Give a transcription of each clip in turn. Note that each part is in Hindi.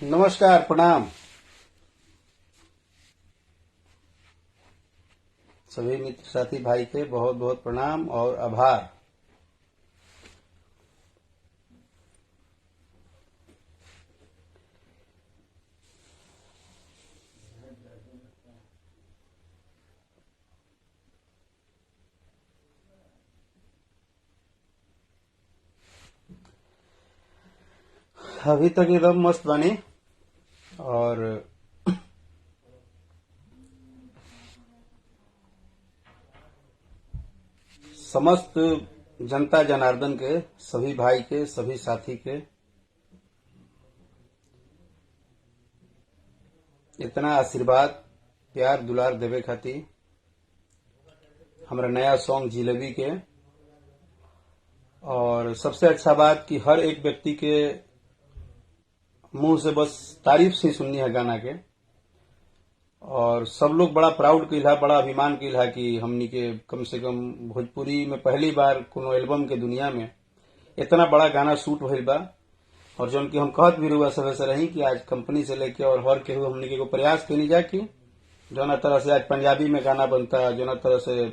नमस्कार, प्रणाम सभी मित्र साथी भाई के बहुत बहुत प्रणाम और आभार। अभी तक एकदम मस्त बनी और समस्त जनता जनार्दन के सभी भाई के सभी साथी के इतना आशीर्वाद प्यार दुलार देवे खातिर हमारा नया सॉन्ग जिलेबी के। और सबसे अच्छा बात कि हर एक व्यक्ति के मुंह से बस तारीफ से सुननी है गाना के, और सब लोग बड़ा प्राउड फील है, बड़ा अभिमान फील है कि हमनी के कम से कम भोजपुरी में पहली बार कोनो एल्बम के दुनिया में इतना बड़ा गाना शूट भइल बा। और जौन की हम कहत भी रुआ समय से रही कि आज कंपनी से लेके और हर केहू हमनी के एगो प्रयास कनी जा कि जौना तरह से आज पंजाबी में गाना बनता, जौना तरह से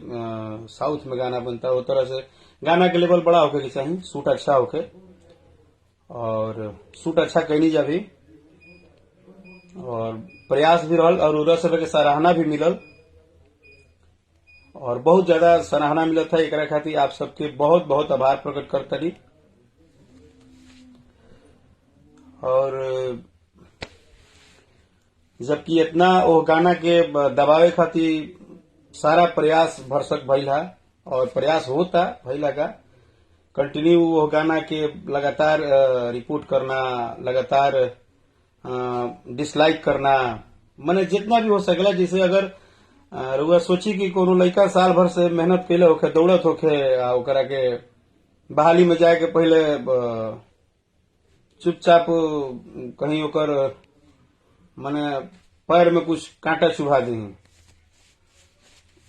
साउथ में गाना बनता, वो तरह से गाना के लेवल बड़ा होके के चाहिए, शूट अच्छा होके, और शूट अच्छा कैनी जा भी, और प्रयास भी रहल और उधर सब के सराहना भी मिलल, और बहुत ज्यादा सराहना मिलत है। एकरा खातिर आप सबके बहुत बहुत आभार प्रकट करतनी। और जबकि इतना वो गाना के दबावे खातिर सारा प्रयास भरसक भइल है और प्रयास होता भइला का कंटिन्यू वो गाना के लगातार रिपोर्ट करना, लगातार डिसलाइक करना, माने जितना भी हो सकला। जैसे अगर रुआ सोची कि कोनो लड़का साल भर से मेहनत कैले होखे, दौड़त होखे, ओकरा के बहाली में जाए के पहले चुपचाप कहीं ओकर माने पैर में कुछ कांटा चुभा दी,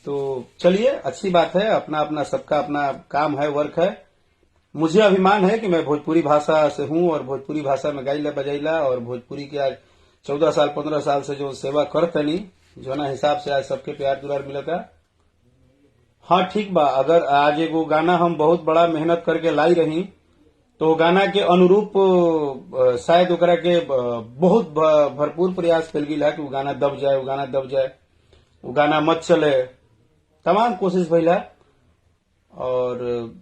तो चलिए अच्छी बात है, अपना अपना सबका अपना काम है, वर्क है। मुझे अभिमान है कि मैं भोजपुरी भाषा से हूं और भोजपुरी भाषा में गाइला बजाइला, और भोजपुरी के आज 14 साल 15 साल से जो सेवा करतनी, जो ना हिसाब से आज सबके प्यार दुलार मिलता। हाँ ठीक बा, अगर आज एगो गाना हम बहुत बड़ा मेहनत करके लाई रही तो गाना के अनुरूप शायद ओकरा के बहुत भरपूर प्रयास कल गई है कि वो गाना दब जाए, वो गाना दब जाए, वो गाना मत चले, तमाम कोशिश भइला। और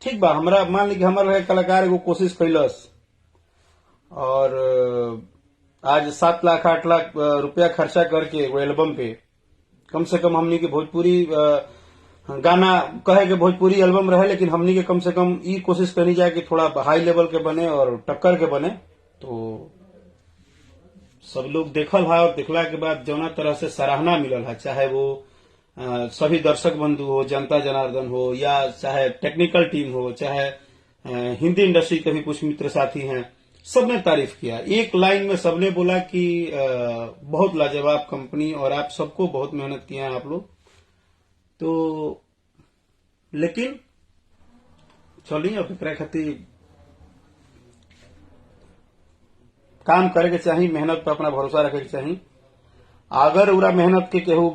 ठीक बा, हमरा मान ली कि हमारा कलाकार एगो कोशिश कैलस और आज 7 लाख 8 लाख रुपया खर्चा करके वो एल्बम पे कम से कम हमनी के भोजपुरी गाना कहे के भोजपुरी एल्बम रहे, लेकिन हमनी के कम से कम ई कोशिश करनी जाए कि थोड़ा हाई लेवल के बने और टक्कर के बने। तो सब लोग देखल है और देखला के बाद जौना तरह से सराहना मिलल है, चाहे वो सभी दर्शक बंधु हो, जनता जनार्दन हो, या चाहे टेक्निकल टीम हो, चाहे हिंदी इंडस्ट्री के भी कुछ मित्र साथी हैं, सबने तारीफ किया। एक लाइन में सबने बोला कि बहुत लाजवाब कंपनी और आप सबको बहुत मेहनत किया है आप लोग। तो लेकिन चलिए अब एकरा खातिर काम करे के चाहिए, मेहनत पर अपना भरोसा रखे के चाहिए। अगर उरा मेहनत के केहू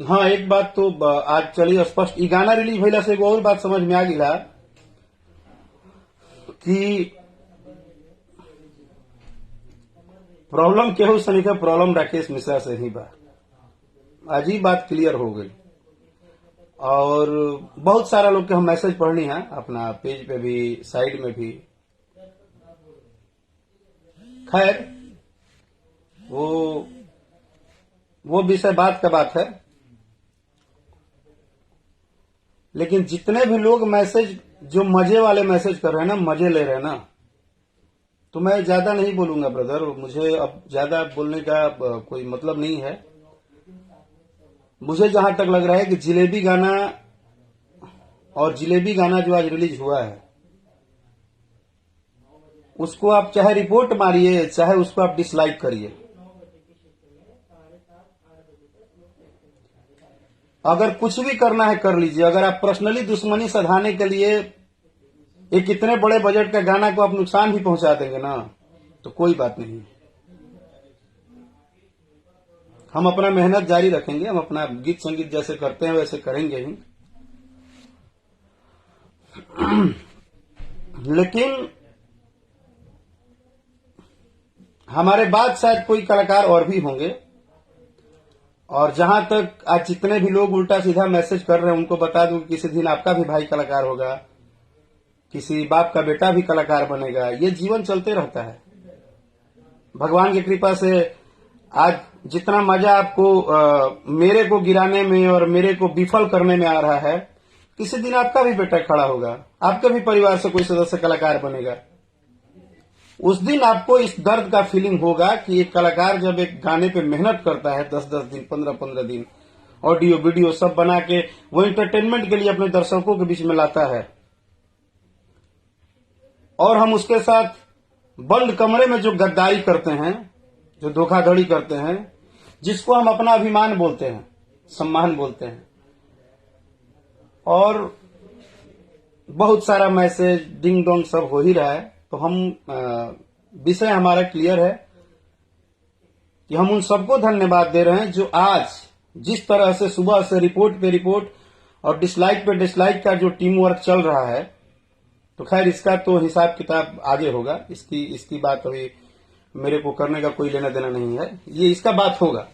हाँ एक बात तो आज चलिए स्पष्ट, ई गाना रिलीज भइला से एगो और बात समझ में आ गिला कि प्रॉब्लम केहू से नहीं, प्रॉब्लम राकेश मिश्रा से ही बा। आज ही बात क्लियर हो गई, और बहुत सारा लोग के हम मैसेज पढ़नी है अपना पेज पे भी, साइड में भी। खैर वो विषय बात का बात है, लेकिन जितने भी लोग मैसेज जो मजे वाले मैसेज कर रहे हैं ना, मजे ले रहे हैं ना, तो मैं ज्यादा नहीं बोलूंगा ब्रदर, मुझे अब ज्यादा बोलने का कोई मतलब नहीं है। मुझे जहां तक लग रहा है कि जिलेबी गाना और जिलेबी गाना जो आज रिलीज हुआ है, उसको आप चाहे रिपोर्ट मारिए, चाहे उसको आप डिसलाइक करिए, अगर कुछ भी करना है कर लीजिए। अगर आप पर्सनली दुश्मनी सधाने के लिए एक इतने बड़े बजट का गाना को आप नुकसान भी पहुंचा देंगे ना, तो कोई बात नहीं। हम अपना मेहनत जारी रखेंगे, हम अपना गीत संगीत जैसे करते हैं वैसे करेंगे ही। लेकिन हमारे बाद शायद कोई कलाकार और भी होंगे, और जहां तक आज जितने भी लोग उल्टा सीधा मैसेज कर रहे हैं उनको बता दूं कि किसी दिन आपका भी भाई कलाकार होगा, किसी बाप का बेटा भी कलाकार बनेगा। ये जीवन चलते रहता है। भगवान की कृपा से आज जितना मजा आपको मेरे को गिराने में और मेरे को विफल करने में आ रहा है, किसी दिन आपका भी बेटा खड़ा होगा, आपके भी परिवार से कोई सदस्य कलाकार बनेगा। उस दिन आपको इस दर्द का फीलिंग होगा कि एक कलाकार जब एक गाने पे मेहनत करता है 10-10 दिन, 15-15 दिन, ऑडियो वीडियो सब बना के वो एंटरटेनमेंट के लिए अपने दर्शकों के बीच में लाता है, और हम उसके साथ बंद कमरे में जो गद्दारी करते हैं, जो धोखाधड़ी करते हैं, जिसको हम अपना अभिमान बोलते हैं, सम्मान बोलते हैं, और बहुत सारा मैसेज डिंग डोंग सब हो ही रहा है, तो हम विषय हमारा क्लियर है कि हम उन सबको धन्यवाद दे रहे हैं जो आज जिस तरह से सुबह से रिपोर्ट पे रिपोर्ट और डिसलाइक पे डिसलाइक का जो टीम वर्क चल रहा है। तो खैर इसका तो हिसाब किताब आगे होगा, इसकी बात अभी मेरे को करने का कोई लेना देना नहीं है। ये इसका बात होगा,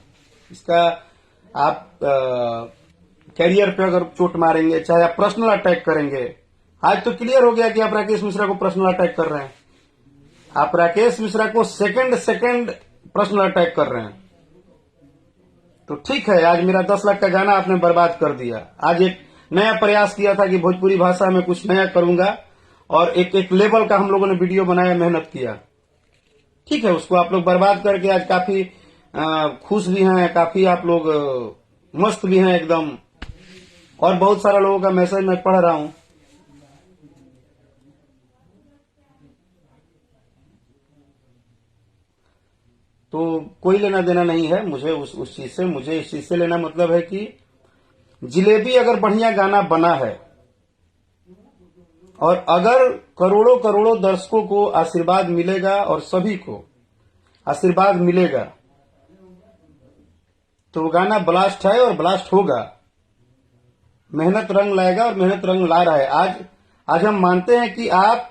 इसका आप कैरियर पे अगर चोट मारेंगे, चाहे आप पर्सनल अटैक करेंगे। आज तो क्लियर हो गया कि आप राकेश मिश्रा को पर्सनल अटैक कर रहे हैं, आप राकेश मिश्रा को सेकंड पर्सनल अटैक कर रहे हैं। तो ठीक है, आज मेरा 10 लाख का गाना आपने बर्बाद कर दिया। आज एक नया प्रयास किया था कि भोजपुरी भाषा में कुछ नया करूंगा, और एक लेवल का हम लोगों ने वीडियो बनाया, मेहनत किया। ठीक है, उसको आप लोग बर्बाद करके आज काफी खुश भी हैं, काफी आप लोग मस्त भी हैं एकदम, और बहुत सारा लोगों का मैसेज मैं पढ़ रहा हूं। तो कोई लेना देना नहीं है मुझे उस चीज से। मुझे इस चीज से लेना मतलब है कि जिलेबी अगर बढ़िया गाना बना है, और अगर करोड़ों करोड़ों दर्शकों को आशीर्वाद मिलेगा और सभी को आशीर्वाद मिलेगा, तो वो गाना ब्लास्ट है और ब्लास्ट होगा। मेहनत रंग लाएगा और मेहनत रंग ला रहा है। आज हम मानते हैं कि आप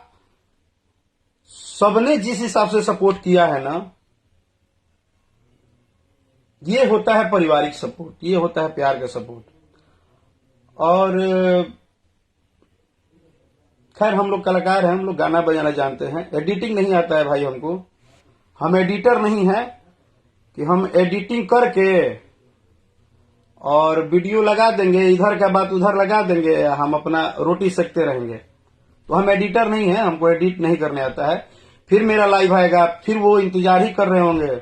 सबने जिस हिसाब से सपोर्ट किया है ना, ये होता है पारिवारिक सपोर्ट, ये होता है प्यार का सपोर्ट। और खैर हम लोग कलाकार हैं, हम लोग गाना बजाना जानते हैं, एडिटिंग नहीं आता है भाई हमको। हम एडिटर नहीं है कि हम एडिटिंग करके और वीडियो लगा देंगे, इधर का बात उधर लगा देंगे, हम अपना रोटी सेकते रहेंगे। तो हम एडिटर नहीं है, हमको एडिट नहीं करने आता है। फिर मेरा लाइव आएगा, फिर वो इंतजार ही कर रहे होंगे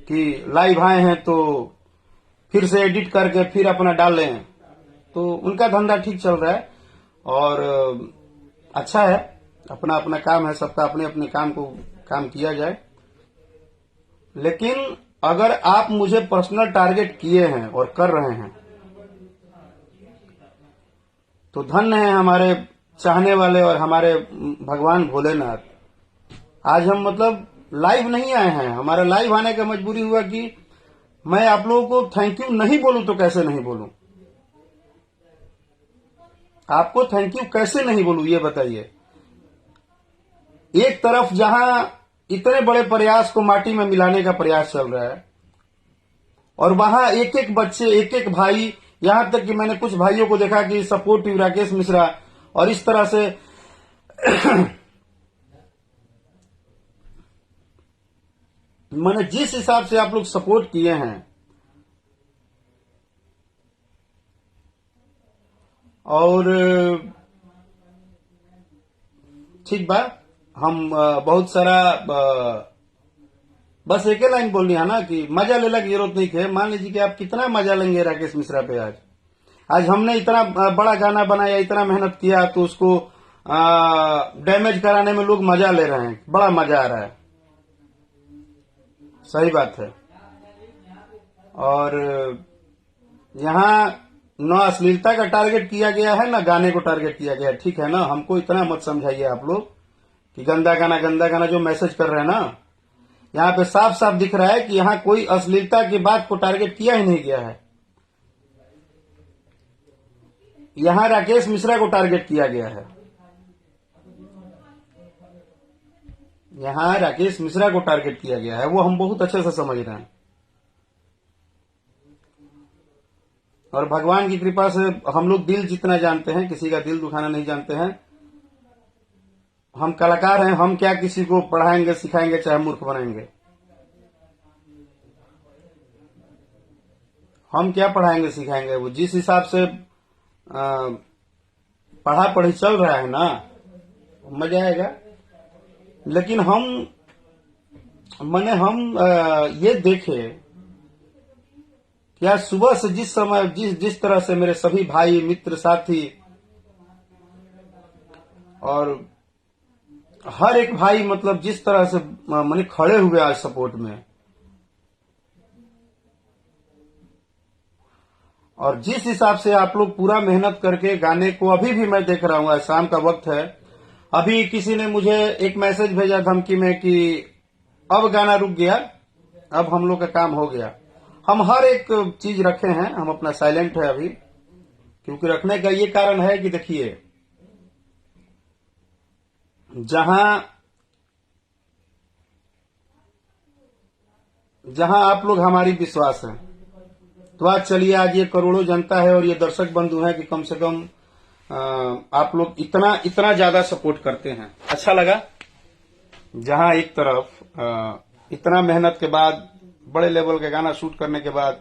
कि लाइव आए हैं तो फिर से एडिट करके फिर अपना डाल लें। तो उनका धंधा ठीक चल रहा है और अच्छा है, अपना अपना काम है, सबका अपने अपने काम किया जाए। लेकिन अगर आप मुझे पर्सनल टारगेट किए हैं और कर रहे हैं, तो धन्य है हमारे चाहने वाले और हमारे भगवान भोलेनाथ। आज हम मतलब लाइव नहीं आए हैं, हमारा लाइव आने का मजबूरी हुआ कि मैं आप लोगों को थैंक यू नहीं बोलूं तो कैसे नहीं बोलूं, आपको थैंक यू कैसे नहीं बोलूं ये बताइए। एक तरफ जहां इतने बड़े प्रयास को माटी में मिलाने का प्रयास चल रहा है, और वहां एक एक बच्चे, एक एक भाई, यहां तक कि मैंने कुछ भाइयों को देखा कि सपोर्टिव राकेश मिश्रा, और इस तरह से मैंने जिस हिसाब से आप लोग सपोर्ट किए हैं, और ठीक बा, हम बहुत सारा बस एक ही लाइन बोलनी है ना कि मजा लेने की जरूरत नहीं है। मान लीजिए कि आप कितना मजा लेंगे राकेश मिश्रा पे। आज हमने इतना बड़ा गाना बनाया, इतना मेहनत किया, तो उसको डैमेज कराने में लोग मजा ले रहे हैं, बड़ा मजा आ रहा है। सही बात है। और यहाँ न अश्लीलता का टारगेट किया गया है, न गाने को टारगेट किया गया है, ठीक है ना। हमको इतना मत समझाइए आप लोग कि गंदा गाना जो मैसेज कर रहे हैं ना, यहाँ पे साफ साफ दिख रहा है कि यहाँ कोई अश्लीलता की बात को टारगेट किया ही नहीं गया है। यहाँ राकेश मिश्रा को टारगेट किया गया है। यहाँ राकेश मिश्रा को टारगेट किया गया है, वो हम बहुत अच्छे से समझ रहे हैं। और भगवान की कृपा से हम लोग दिल जितना जानते हैं, किसी का दिल दुखाना नहीं जानते हैं। हम कलाकार हैं, हम क्या किसी को पढ़ाएंगे सिखाएंगे चाहे मूर्ख बनाएंगे। हम क्या पढ़ाएंगे सिखाएंगे, वो जिस हिसाब से पढ़ा पढ़ी चल रहा है ना, मजा आएगा। लेकिन हम ये देखे कि आज सुबह से जिस समय जिस तरह से मेरे सभी भाई मित्र साथी और हर एक भाई मतलब जिस तरह से मैंने खड़े हुए आज सपोर्ट में, और जिस हिसाब से आप लोग पूरा मेहनत करके गाने को, अभी भी मैं देख रहा हूँ, आज शाम का वक्त है, अभी किसी ने मुझे एक मैसेज भेजा धमकी में कि अब गाना रुक गया, अब हम लोग का काम हो गया। हम हर एक चीज रखे हैं, हम अपना साइलेंट है अभी, क्योंकि रखने का ये कारण है कि देखिए, जहां आप लोग हमारी विश्वास है, तो आज चलिए, आज ये करोड़ों जनता है और ये दर्शक बंधु है कि कम से कम आप लोग इतना ज्यादा सपोर्ट करते हैं। अच्छा लगा। जहां एक तरफ इतना मेहनत के बाद, बड़े लेवल का गाना शूट करने के बाद,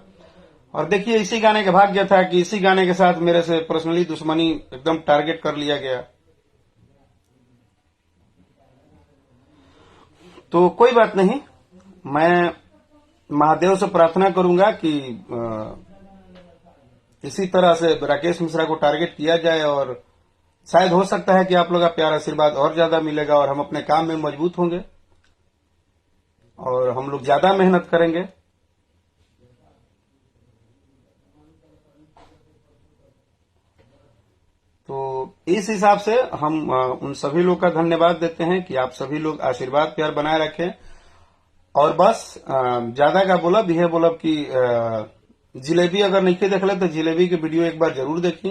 और देखिए इसी गाने का भाग्य था कि इसी गाने के साथ मेरे से पर्सनली दुश्मनी एकदम टारगेट कर लिया गया। तो कोई बात नहीं, मैं महादेव से प्रार्थना करूंगा कि इसी तरह से राकेश मिश्रा को टारगेट किया जाए, और शायद हो सकता है कि आप लोग का प्यार आशीर्वाद और ज्यादा मिलेगा और हम अपने काम में मजबूत होंगे और हम लोग ज्यादा मेहनत करेंगे। तो इस हिसाब से हम उन सभी लोग का धन्यवाद देते हैं कि आप सभी लोग आशीर्वाद प्यार बनाए रखें। और बस ज्यादा का बोलब यह बोलब कि जिलेबी अगर नहीं देख ले तो जिलेबी के वीडियो एक बार जरूर देखी।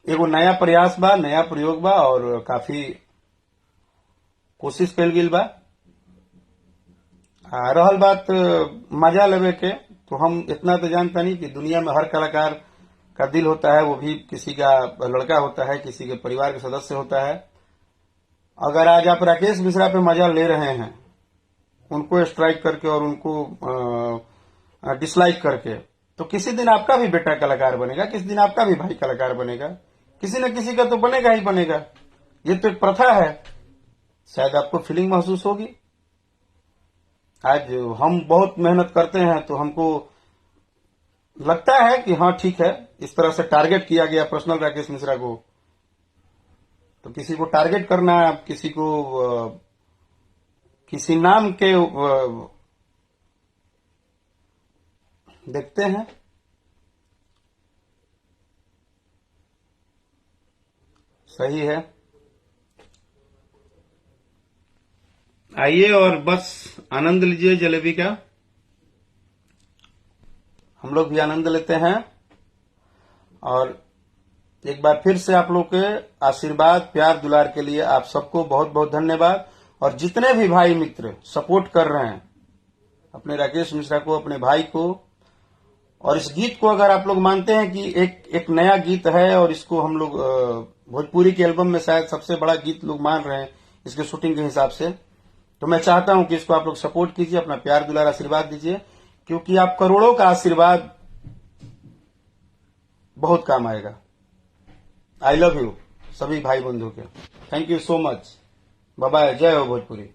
एगो नया प्रयास बा, नया प्रयोग बा और काफी कोशिश कल गई बा। रहल बात मजा लेवे के, तो हम इतना तो जानता नहीं कि दुनिया में हर कलाकार का दिल होता है, वो भी किसी का लड़का होता है, किसी के परिवार के सदस्य होता है। अगर आज आप राकेश मिश्रा पे मजा ले रहे हैं, उनको स्ट्राइक करके और उनको डिसलाइक करके, तो किसी दिन आपका भी बेटा कलाकार बनेगा, किसी दिन आपका भी भाई कलाकार बनेगा, किसी न किसी का तो बनेगा ही बनेगा। ये तो एक प्रथा है, शायद आपको फीलिंग महसूस होगी। आज हम बहुत मेहनत करते हैं तो हमको लगता है कि हाँ ठीक है, इस तरह से टारगेट किया गया पर्सनल राकेश मिश्रा को, तो किसी को टारगेट करना, किसी को किसी नाम के देखते हैं। सही है, आइए और बस आनंद लीजिए जलेबी का। हम लोग भी आनंद लेते हैं और एक बार फिर से आप लोग के आशीर्वाद प्यार दुलार के लिए आप सबको बहुत बहुत धन्यवाद। और जितने भी भाई मित्र सपोर्ट कर रहे हैं अपने राकेश मिश्रा को, अपने भाई को, और इस गीत को अगर आप लोग मानते हैं कि एक नया गीत है और इसको हम लोग भोजपुरी के एल्बम में शायद सबसे बड़ा गीत लोग मान रहे हैं इसके शूटिंग के हिसाब से, तो मैं चाहता हूं कि इसको आप लोग सपोर्ट कीजिए, अपना प्यार दुलार आशीर्वाद दीजिए, क्योंकि आप करोड़ों का आशीर्वाद बहुत काम आएगा। आई लव यू सभी भाई बंधु के। Thank you so much. Bye bye. जय हो भोजपुरी।